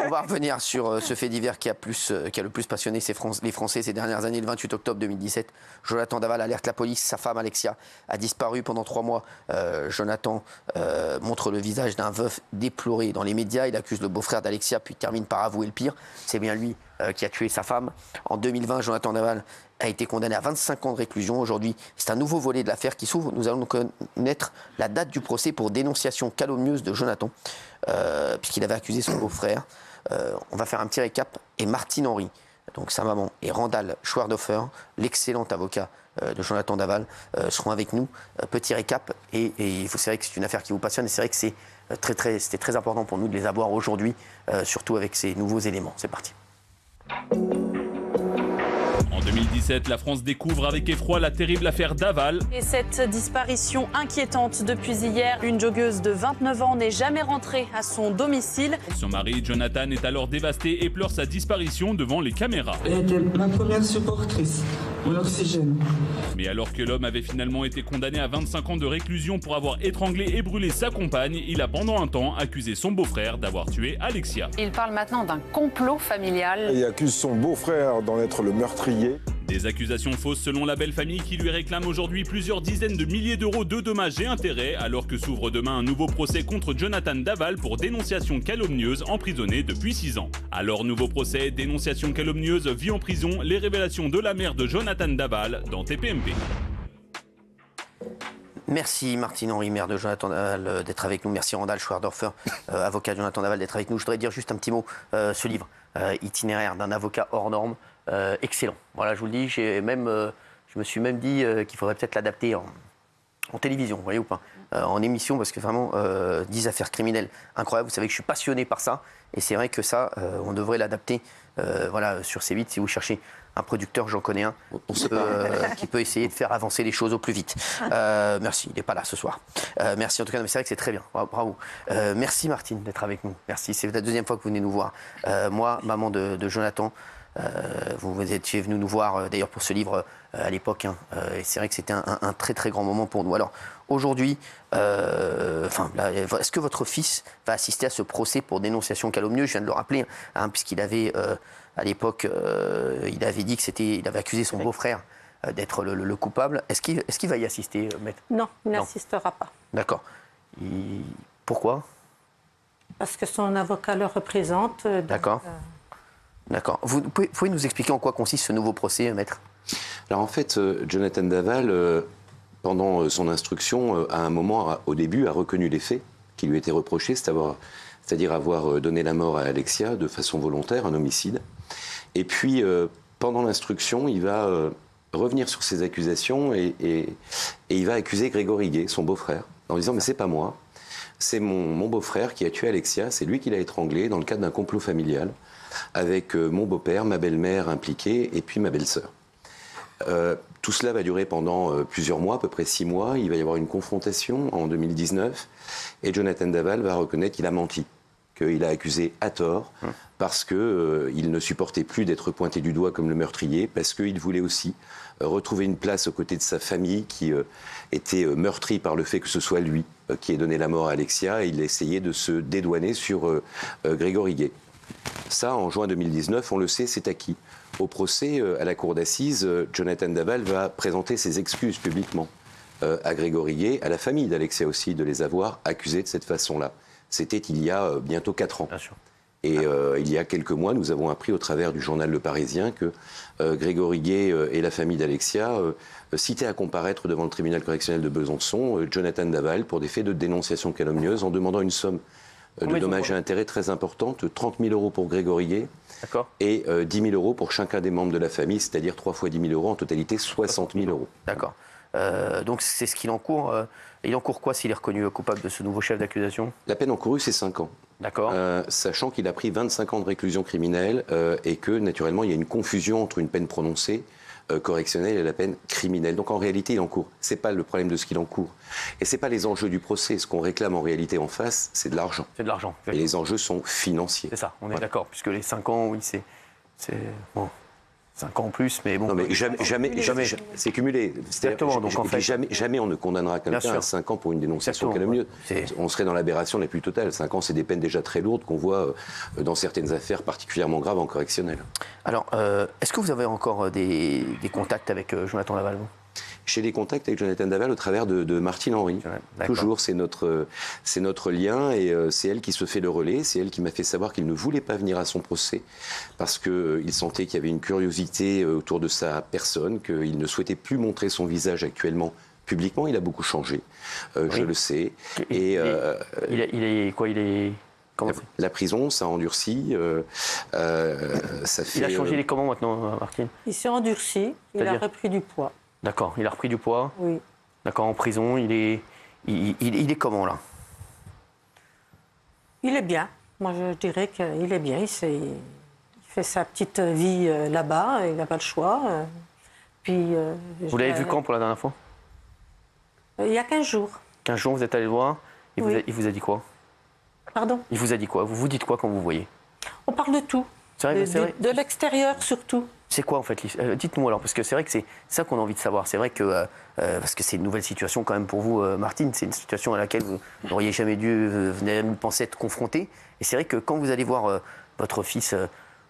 va revenir sur ce fait divers qui a le plus passionné les Français ces dernières années. Le 28 octobre 2017, Jonathan Daval alerte la police. Sa femme Alexia a disparu pendant 3 mois. Jonathan montre le visage d'un veuf déploré dans les médias. Il accuse le beau-frère d'Alexia, puis termine par avouer le pire. C'est bien lui qui a tué sa femme. En 2020, Jonathan Daval a été condamné à 25 ans de réclusion. Aujourd'hui, c'est un nouveau volet de l'affaire qui s'ouvre. Nous allons connaître la date du procès pour dénonciation calomnieuse de Jonathan, puisqu'il avait accusé son beau-frère. On va faire un petit récap. Et Martine Henry, donc sa maman, et Randall Schwerdhofer, l'excellent avocat de Jonathan Daval, seront avec nous. Petit récap. Et c'est vrai que c'est une affaire qui vous passionne. Et c'est vrai que c'était très important pour nous de les avoir aujourd'hui, surtout avec ces nouveaux éléments. C'est parti. En 2017, la France découvre avec effroi la terrible affaire Daval. Et cette disparition inquiétante depuis hier, une joggeuse de 29 ans n'est jamais rentrée à son domicile. Son mari, Jonathan, est alors dévasté et pleure sa disparition devant les caméras. Elle était ma première supportrice, mon oxygène. Mais alors que l'homme avait finalement été condamné à 25 ans de réclusion pour avoir étranglé et brûlé sa compagne, il a pendant un temps accusé son beau-frère d'avoir tué Alexia. Il parle maintenant d'un complot familial. Il accuse son beau-frère d'en être le meurtrier. Des accusations fausses selon la belle famille qui lui réclame aujourd'hui plusieurs dizaines de milliers d'euros de dommages et intérêts, alors que s'ouvre demain un nouveau procès contre Jonathan Daval pour dénonciation calomnieuse, emprisonné depuis 6 ans. Alors nouveau procès, dénonciation calomnieuse, vie en prison, les révélations de la mère de Jonathan Daval dans TPMP. Merci Martine Henry, maire de Jonathan Daval, d'être avec nous. Merci Randall Schwerdhofer, avocat de Jonathan Daval, d'être avec nous. Je voudrais dire juste un petit mot. Ce livre, Itinéraire d'un avocat hors norme, excellent. Voilà, je vous le dis. Je me suis même dit qu'il faudrait peut-être l'adapter en télévision, vous voyez ou pas, en émission, parce que vraiment, 10 affaires criminelles incroyables. Vous savez que je suis passionné par ça. Et c'est vrai que ça, on devrait l'adapter sur C8. Si vous cherchez un producteur, j'en connais un, qui peut essayer de faire avancer les choses au plus vite. Merci, il n'est pas là ce soir. Merci en tout cas, mais c'est vrai que c'est très bien, bravo. Merci Martine d'être avec nous. Merci, c'est la deuxième fois que vous venez nous voir. Moi, maman de Jonathan, vous étiez venu nous voir d'ailleurs pour ce livre à l'époque, et c'est vrai que c'était un très très grand moment pour nous. Alors aujourd'hui, est-ce que votre fils va assister à ce procès pour dénonciation calomnieuse? Je viens de le rappeler, puisqu'il avait à l'époque, il avait dit il avait accusé son beau-frère d'être le coupable. Est-ce qu'il va y assister, maître? Non, il n'assistera pas. D'accord. Pourquoi? Parce que son avocat le représente. D'accord. D'accord. Vous pouvez nous expliquer en quoi consiste ce nouveau procès, maître? Alors en fait, Jonathan Daval, pendant son instruction, à un moment, au début, a reconnu les faits qui lui étaient reprochés, c'est-à-dire avoir donné la mort à Alexia de façon volontaire, un homicide. Et puis, pendant l'instruction, il va revenir sur ses accusations et il va accuser Grégory Guay, son beau-frère, en disant « mais c'est pas moi, c'est mon beau-frère qui a tué Alexia, c'est lui qui l'a étranglé dans le cadre d'un complot familial, avec mon beau-père, ma belle-mère impliquée et puis ma belle-sœur. » Tout cela va durer pendant plusieurs mois, à peu près 6 mois. Il va y avoir une confrontation en 2019 et Jonathan Daval va reconnaître qu'il a menti, qu'il a accusé à tort parce qu'il ne supportait plus d'être pointé du doigt comme le meurtrier, parce qu'il voulait aussi retrouver une place aux côtés de sa famille qui était meurtrie par le fait que ce soit lui qui ait donné la mort à Alexia, et il essayait de se dédouaner sur Grégory Guay. Ça, en juin 2019, on le sait, c'est acquis. Au procès, à la cour d'assises, Jonathan Daval va présenter ses excuses publiquement à Grégory Guay, à la famille d'Alexia aussi, de les avoir accusés de cette façon-là. C'était il y a bientôt 4 ans. Bien sûr. Et il y a quelques mois, nous avons appris au travers du journal Le Parisien que Grégory Guay et la famille d'Alexia citaient à comparaître devant le tribunal correctionnel de Besançon Jonathan Daval pour des faits de dénonciation calomnieuse en demandant une somme de dommages et intérêts très importante, 30 000 euros pour Grégory Guay et 10 000 euros pour chacun des membres de la famille, c'est-à-dire 3 fois 10 000 euros, en totalité 60 000 euros. D'accord. Donc c'est ce qu'il encourt. Il encourt quoi s'il est reconnu coupable de ce nouveau chef d'accusation? La peine encourue, c'est 5 ans. D'accord. Sachant qu'il a pris 25 ans de réclusion criminelle et que, naturellement, il y a une confusion entre une peine prononcée correctionnelle et la peine criminelle. Donc, en réalité, il encourt. Ce n'est pas le problème de ce qu'il encourt. Et ce n'est pas les enjeux du procès. Ce qu'on réclame en réalité en face, c'est de l'argent. C'est de l'argent. Et les enjeux sont financiers. C'est ça, on est d'accord. Puisque les 5 ans, oui, c'est... Bon. 5 ans en plus, mais bon. Non, mais jamais. C'est cumulé. Exactement. Donc en fait, jamais on ne condamnera quelqu'un à 5 ans pour une dénonciation calomnieuse. On serait dans l'aberration la plus totale. 5 ans, c'est des peines déjà très lourdes qu'on voit dans certaines affaires particulièrement graves en correctionnel. Alors, est-ce que vous avez encore des contacts avec Jonathan Daval? J'ai des contacts avec Jonathan Daval au travers de Martine Henry. Toujours, c'est notre lien et c'est elle qui se fait le relais. C'est elle qui m'a fait savoir qu'il ne voulait pas venir à son procès parce qu'il sentait qu'il y avait une curiosité autour de sa personne, qu'il ne souhaitait plus montrer son visage actuellement publiquement. Il a beaucoup changé, je le sais. Il est quoi? La prison, ça a endurci. Ça fait, il a changé, il est comment maintenant, Martine? Il s'est endurci, il a repris du poids. D'accord, il a repris du poids. Oui. D'accord, en prison, il est comment là? Il est bien. Moi, je dirais qu'il est bien. Il fait sa petite vie là-bas, il n'a pas le choix. Puis, vous l'avez vu quand pour la dernière fois? Il y a 15 jours. 15 jours, vous êtes allé le voir. Il vous a dit quoi? Pardon? Il vous a dit quoi? Vous vous dites quoi quand vous voyez? On parle de tout. C'est vrai, de l'extérieur surtout. C'est quoi en fait? Dites-nous alors, parce que c'est vrai que c'est ça qu'on a envie de savoir. C'est vrai que, parce que c'est une nouvelle situation quand même pour vous, Martine, c'est une situation à laquelle vous n'auriez jamais dû penser être confronté. Et c'est vrai que quand vous allez voir votre fils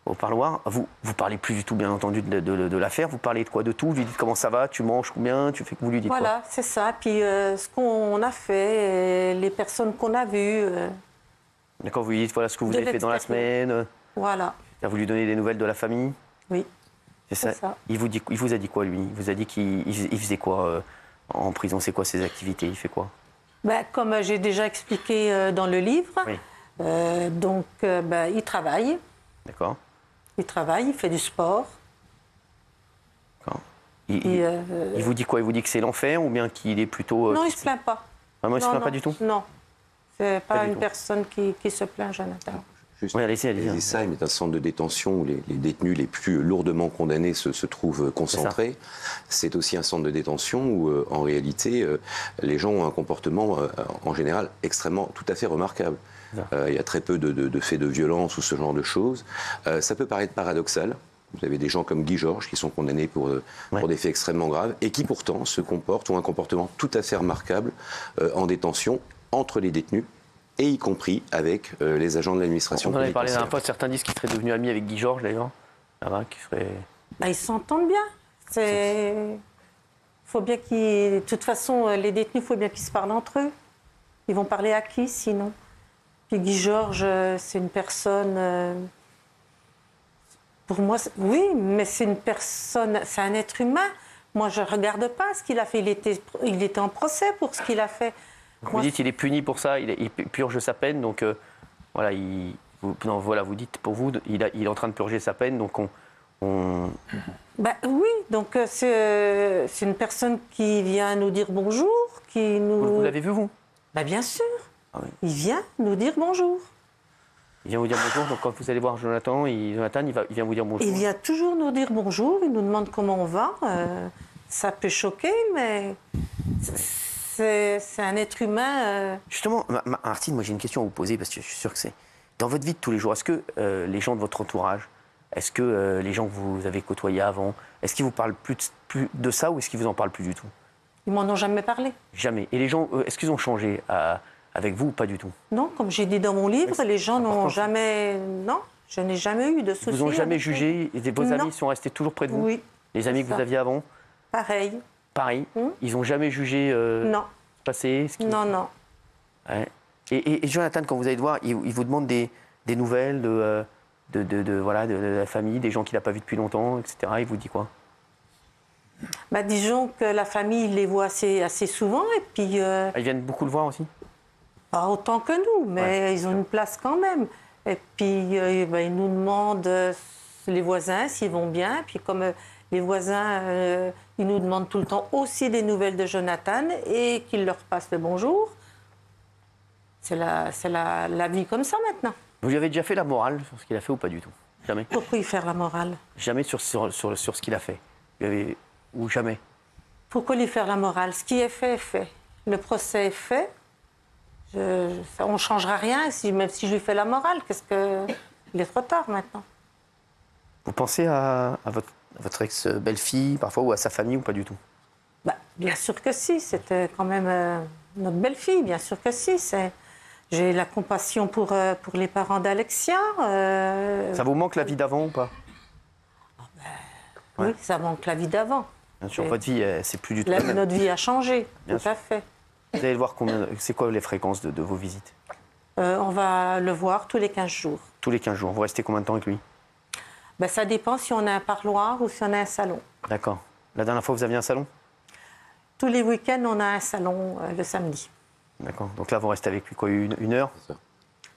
au parloir, vous parlez plus du tout, bien entendu, de l'affaire. Vous parlez de quoi? De tout? Vous lui dites comment ça va, tu manges combien, vous lui dites quoi? Voilà, c'est ça. Puis ce qu'on a fait, les personnes qu'on a vues. D'accord, vous lui dites voilà ce que vous avez fait dans la semaine. Voilà. Vous lui donnez des nouvelles de la famille? Oui. C'est ça. Il vous a dit quoi, lui? Il vous a dit qu'il faisait quoi en prison? C'est quoi ses activités? Il fait quoi? Comme j'ai déjà expliqué dans le livre, oui. Il travaille. D'accord. Il travaille, il fait du sport. D'accord. Il vous dit quoi? Il vous dit que c'est l'enfer ou bien qu'il est plutôt... Non, il ne se plaint pas. Vraiment, il ne se plaint pas du tout? Non. C'est pas une personne qui se plaint, Jonathan. Oui, allez-y. Ça, il est un centre de détention où les détenus les plus lourdement condamnés se trouvent concentrés. C'est aussi un centre de détention où, en réalité, les gens ont un comportement, en général, tout à fait remarquable. Il y a très peu de faits de violence ou ce genre de choses. Ça peut paraître paradoxal. Vous avez des gens comme Guy Georges qui sont condamnés pour des faits extrêmement graves et qui, pourtant, ont un comportement tout à fait remarquable en détention entre les détenus, et y compris avec les agents de l'administration. On en avait parlé la dernière fois, certains disent qu'ils seraient devenus amis avec Guy Georges d'ailleurs. Ils s'entendent bien. Faut bien de toute façon, les détenus, il faut bien qu'ils se parlent entre eux. Ils vont parler à qui sinon? Puis Guy Georges, c'est une personne... Pour moi, oui, mais c'est une personne, c'est un être humain. Moi, je ne regarde pas ce qu'il a fait. Il était en procès pour ce qu'il a fait. Vous dites qu'il est puni pour ça, il purge sa peine, donc voilà, vous dites pour vous, il est en train de purger sa peine, donc oui, donc c'est une personne qui vient nous dire bonjour, qui nous... Vous l'avez vu, vous? Bien sûr, ah, oui. Il vient nous dire bonjour. Il vient vous dire bonjour, donc quand vous allez voir Jonathan, il vient vous dire bonjour. Il vient toujours nous dire bonjour, il nous demande comment on va, ça peut choquer, mais... C'est un être humain. Justement, Martine, moi j'ai une question à vous poser parce que je suis sûr que c'est... Dans votre vie de tous les jours, est-ce que les gens de votre entourage, est-ce que les gens que vous avez côtoyés avant, est-ce qu'ils vous parlent plus de ça ou est-ce qu'ils vous en parlent plus du tout? Ils m'en ont jamais parlé. Jamais. Et les gens, est-ce qu'ils ont changé avec vous ou pas du tout? Non, comme j'ai dit dans mon livre, les gens n'ont jamais... Non, je n'ai jamais eu de soucis. Ils vous ont jamais jugé? Vos amis sont restés toujours près de vous? Oui. Les amis que vous aviez avant? Pareil. Ils n'ont jamais jugé non. Passé Non. Ouais. Et Jonathan, quand vous allez le voir, il vous demande des nouvelles de la famille, des gens qu'il n'a pas vus depuis longtemps, etc. Il vous dit quoi? Disons que la famille, il les voit assez souvent. Et puis, ils viennent beaucoup le voir aussi? Pas autant que nous, mais ils ont une place quand même. Et puis, ils nous demandent, les voisins, s'ils vont bien. Puis comme... Les voisins, ils nous demandent tout le temps aussi des nouvelles de Jonathan et qu'ils leur passent le bonjour. C'est la vie comme ça maintenant. Vous lui avez déjà fait la morale sur ce qu'il a fait ou pas du tout? Jamais? Pourquoi y faire la morale? Jamais sur ce qu'il a fait? Ou jamais? Pourquoi lui faire la morale? Ce qui est fait est fait. Le procès est fait. On ne changera rien, même si je lui fais la morale. Il est trop tard maintenant. Vous pensez à votre ex-belle-fille, parfois, ou à sa famille, ou pas du tout? Bien sûr que si, c'était quand même notre belle-fille, bien sûr que si. J'ai la compassion pour les parents d'Alexia. Ça vous manque la vie d'avant ou pas? Oui, ça manque la vie d'avant. Bien sûr, votre vie, c'est plus du tout la même. Notre vie a changé, Bien tout à fait. Vous allez le voir c'est quoi les fréquences de vos visites? On va le voir tous les 15 jours. Tous les 15 jours. Vous restez combien de temps avec lui? Ça dépend si on a un parloir ou si on a un salon. D'accord. La dernière fois, vous aviez un salon? Tous les week-ends, on a un salon le samedi. D'accord. Donc là, vous restez avec lui quoi, une heure?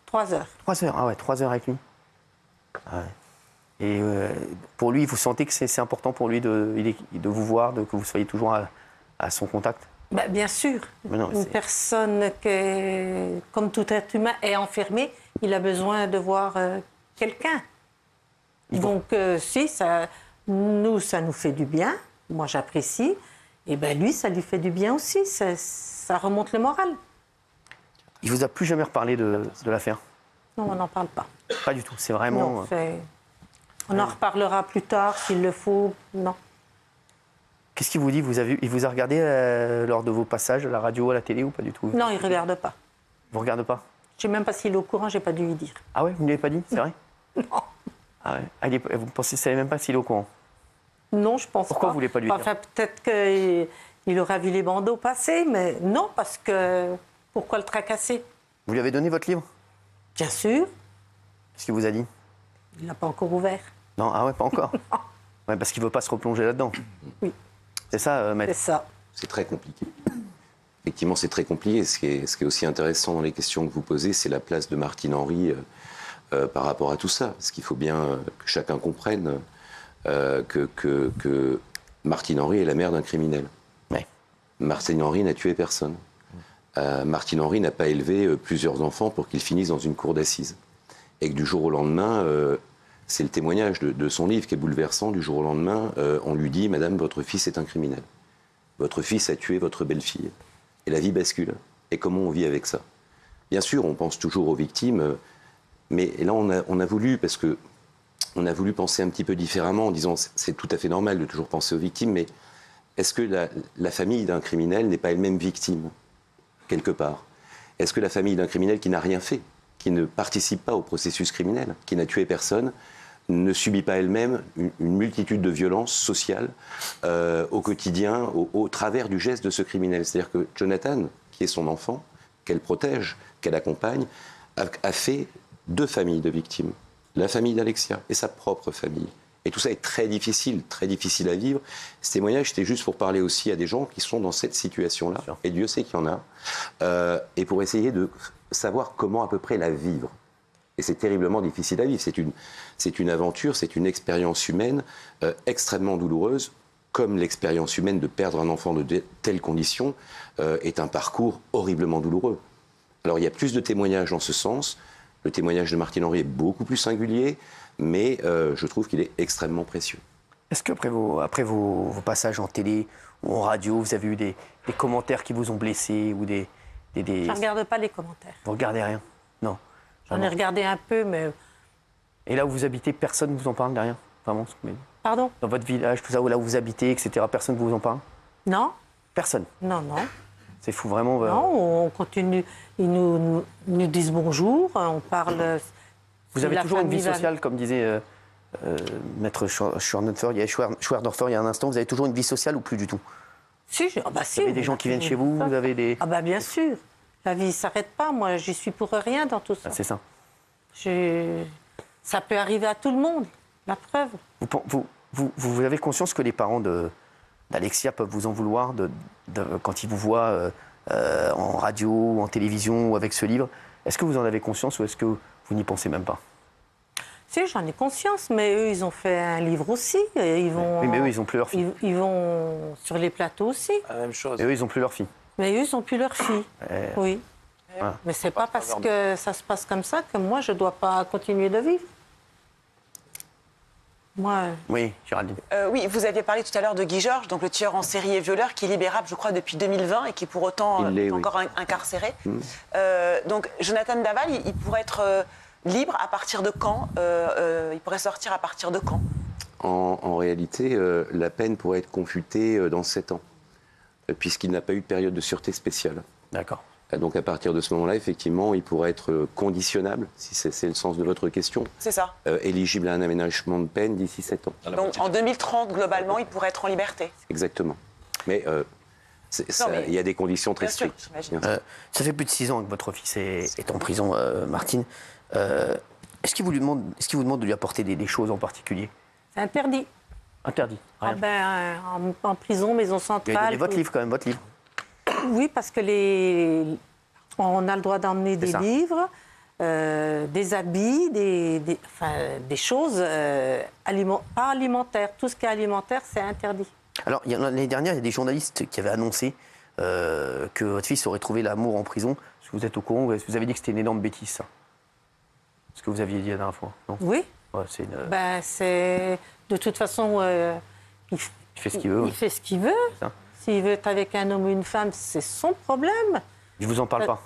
3 heures. 3 heures, ah ouais, 3 heures avec lui. Ah ouais. Et pour lui, vous sentez que c'est important pour lui de vous voir, que vous soyez toujours à son contact? Bien sûr. Mais non, Une personne qui, comme tout être humain, est enfermée, il a besoin de voir quelqu'un. Donc, si, ça nous fait du bien. Moi, j'apprécie. Et lui, ça lui fait du bien aussi. Ça remonte le moral. Il vous a plus jamais reparlé de l'affaire? Non, on n'en parle pas. Pas du tout, c'est vraiment... Non, on en reparlera plus tard, s'il le faut. Non. Qu'est-ce qu'il vous dit? Il vous a regardé lors de vos passages à la radio, à la télé ou pas du tout? Non, il ne regarde pas. Vous ne regardez pas? Je ne sais même pas s'il est au courant, je n'ai pas dû lui dire. Ah ouais, vous ne lui avez pas dit? C'est vrai? Non. Ah ouais. Vous pensez, savez même pas s'il est au courant? Non, je pense pas. Pourquoi vous ne voulez pas lui dire? Enfin, peut-être qu'il aura vu les bandeaux passer, mais non, parce que... Pourquoi le tracasser? Vous lui avez donné votre livre? Bien sûr. Qu'est-ce qu'il vous a dit? Il n'a pas encore ouvert. Non, ah ouais, pas encore? Non. Ouais, parce qu'il ne veut pas se replonger là-dedans. Oui. C'est ça, maître? C'est ça. C'est très compliqué. Effectivement, c'est très compliqué. Ce qui est aussi intéressant dans les questions que vous posez, c'est la place de Martine Henry par rapport à tout ça. Parce qu'il faut bien que chacun comprenne que Martine Henry est la mère d'un criminel. Ouais. Martine Henry n'a tué personne. Martine Henry n'a pas élevé plusieurs enfants pour qu'ils finissent dans une cour d'assises. Et que du jour au lendemain, c'est le témoignage de son livre qui est bouleversant. Du jour au lendemain, on lui dit « Madame, votre fils est un criminel. Votre fils a tué votre belle-fille. » Et la vie bascule. Et comment on vit avec ça? Bien sûr, on pense toujours aux victimes, mais là, on a voulu, parce que on a voulu penser un petit peu différemment en disant c'est tout à fait normal de toujours penser aux victimes, mais est-ce que la famille d'un criminel n'est pas elle-même victime, quelque part? Est-ce que la famille d'un criminel qui n'a rien fait, qui ne participe pas au processus criminel, qui n'a tué personne, ne subit pas elle-même une multitude de violences sociales au quotidien, au travers du geste de ce criminel? C'est-à-dire que Jonathan, qui est son enfant, qu'elle protège, qu'elle accompagne, a fait 2 familles de victimes. La famille d'Alexia et sa propre famille. Et tout ça est très difficile à vivre. Ce témoignage, c'était juste pour parler aussi à des gens qui sont dans cette situation-là, et Dieu sait qu'il y en a, et pour essayer de savoir comment à peu près la vivre. Et c'est terriblement difficile à vivre. C'est une aventure, c'est une expérience humaine extrêmement douloureuse, comme l'expérience humaine de perdre un enfant de telles conditions est un parcours horriblement douloureux. Alors il y a plus de témoignages en ce sens. Le témoignage de Martine Henry est beaucoup plus singulier, mais je trouve qu'il est extrêmement précieux. Est-ce qu'après vos passages en télé ou en radio, vous avez eu des commentaires qui vous ont blessé ou des... Je ne regarde pas les commentaires. Vous ne regardez rien? Non. J'en ai regardé un peu, mais... Et là où vous habitez, personne ne vous en parle derrière? Vraiment? Pardon? Dans votre village, tout ça, là où vous habitez, etc., personne ne vous en parle? Non. Personne? Non, non. C'est fou, vraiment. Non, on continue. Ils nous disent bonjour, on parle. Vous avez toujours une vie sociale, comme disait Maître Schwerdorfer il y a un instant. Vous avez toujours une vie sociale ou plus du tout? Si, vous avez des gens qui viennent chez vous, vous avez des... Ah bien sûr. La vie ne s'arrête pas. Moi, j'y suis pour rien dans tout ça. C'est ça. Ça peut arriver à tout le monde, la preuve. Vous avez conscience que les parents d'Alexia peuvent vous en vouloir quand ils vous voient en radio, ou en télévision ou avec ce livre? Est-ce que vous en avez conscience ou est-ce que vous n'y pensez même pas? Si, j'en ai conscience, mais eux, ils ont fait un livre aussi. Et ils vont, oui, mais eux, ils n'ont plus leur fille. Ils vont sur les plateaux aussi. La même chose. Et eux, ils n'ont plus leur fille. Mais eux, ils n'ont plus leur fille. Oui. Voilà. Mais c'est pas parce que ça se passe comme ça que moi, je ne dois pas continuer de vivre. Moi... Oui, Géraldine. Oui, vous aviez parlé tout à l'heure de Guy Georges, donc le tueur en série et violeur, qui est libérable, je crois, depuis 2020 et qui pour autant est encore incarcéré. Donc Jonathan Daval, il pourrait être libre à partir de quand? Il pourrait sortir à partir de quand? En réalité, la peine pourrait être confutée dans 7 ans, puisqu'il n'a pas eu de période de sûreté spéciale. D'accord. Donc à partir de ce moment-là, effectivement, il pourrait être conditionnable, si c'est le sens de votre question. C'est ça. Éligible à un aménagement de peine d'ici 7 ans. Donc en 2030, globalement, il pourrait être en liberté. Exactement. Mais il y a des conditions très strictes. Ça fait plus de 6 ans que votre fils est en prison, Martine. Est-ce qu'il vous demande de lui apporter des choses en particulier? C'est interdit. Interdit. Rien. Ah ben, en prison, maison centrale. Et votre livre quand même, votre livre. Oui, parce que on a le droit d'emmener des livres, des habits, des choses pas alimentaires. Tout ce qui est alimentaire, c'est interdit. Alors, l'année dernière, il y a des journalistes qui avaient annoncé que votre fils aurait trouvé l'amour en prison. Est-ce que vous êtes au courant? Vous avez dit que c'était une énorme bêtise, ça? Ce que vous aviez dit la dernière fois, non? Oui. Ouais, c'est de toute façon, il fait ce qu'il veut. Il fait ce qu'il veut. S'il veut être avec un homme ou une femme, c'est son problème. Je vous en parle pas.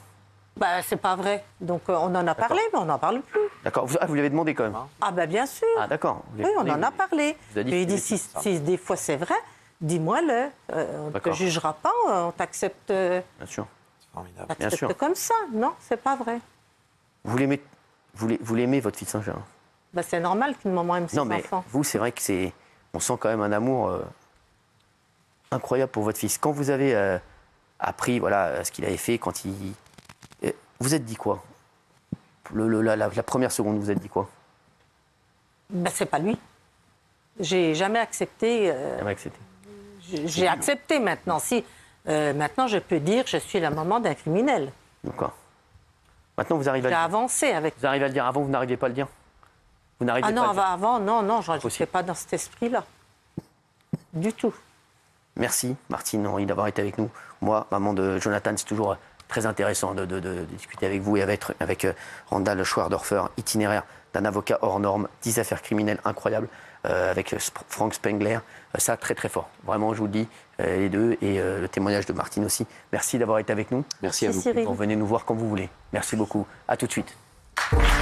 C'est pas vrai. Donc on en a parlé, mais on n'en parle plus. D'accord. Vous lui avez demandé quand même? Ah bien sûr. Ah d'accord. Oui, on en a parlé. Et il dit si des fois c'est vrai, dis-moi-le. On ne te jugera pas, on t'accepte. Bien sûr. C'est formidable. Bien sûr. Comme ça. Non, c'est pas vrai. Vous l'aimez, votre fils, Gérard? C'est normal qu'une maman aime ses enfants. Non, mais vous, c'est vrai que on sent quand même un amour incroyable pour votre fils. Quand vous avez appris ce qu'il avait fait, quand il... Vous êtes dit quoi? La première seconde, vous êtes dit quoi? C'est pas lui. J'ai jamais accepté. Jamais accepté. J'ai accepté maintenant. Maintenant, je peux dire je suis la maman d'un criminel. D'accord. Maintenant, vous arrivez à le dire. J'ai avancé avec. Vous arrivez à le dire. Avant, vous n'arriviez pas à le dire? Vous n'arriviez pas à le dire. Avant, non, je n'étais pas dans cet esprit-là. Du tout. Merci, Martine Henry, d'avoir été avec nous. Moi, maman de Jonathan, c'est toujours très intéressant de discuter avec vous et avec Randall Schwerdorfer, itinéraire d'un avocat hors norme, 10 affaires criminelles incroyables, avec Frank Spengler. Ça, très très fort. Vraiment, je vous le dis, les deux, et le témoignage de Martine aussi. Merci d'avoir été avec nous. Merci à vous. Vous revenez nous voir quand vous voulez. Merci beaucoup. À tout de suite.